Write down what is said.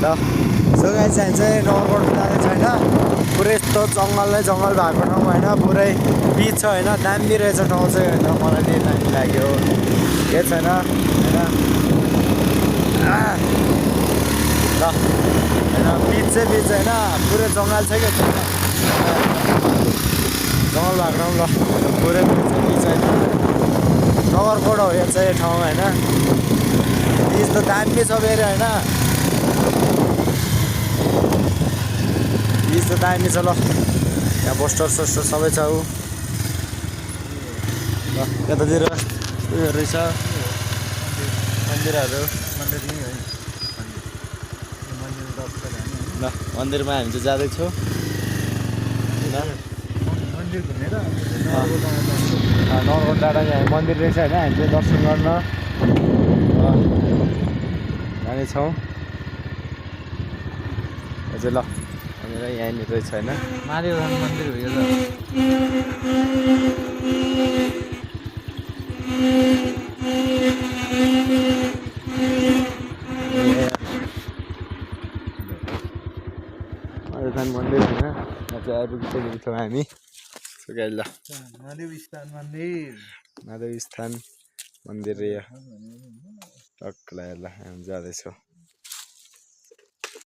so guys चाहिँ नगरकोट जाने छैन पुरै यस्तो जङ्गलै जङ्गल भएको ठाउँ होइन पुरै बिच छ होइन दामी रहेछ ठाउँ चाहिँ होइन मलाई नै दामी लाग्यो के छैन होइन ल होइन बिच होइन पुरै जङ्गल छ क्या जङ्गल भएको ठाउँ ल पुरै बिच होइन नगरकोट हो यो चाहिँ ठाउँ होइन बिच त दामी छ फेरि होइन बिच त दामी छ ल यहाँ पोस्टर सोस्टर सबै छ ऊ ल यतातिर उयो रहेछ मन्दिरहरू ल मन्दिरमा हामी चाहिँ जाँदैछौँ नगरकोट डाँडा यहाँ मन्दिर रहेछ होइन हामी चाहिँ दर्शन गर्न जानेछौँ हजुर ल भनेर यहाँनिर रहेछ होइन महादेव मन्दिर हो यो त महादेव मन्दिर होइन यहाँ चाहिँ आइपुगिसकेको छौँ हामी ल महादेव स्थान मन्दिर महादेव स्थान मन्दिर टक्क ल हामी जाँदैछौँ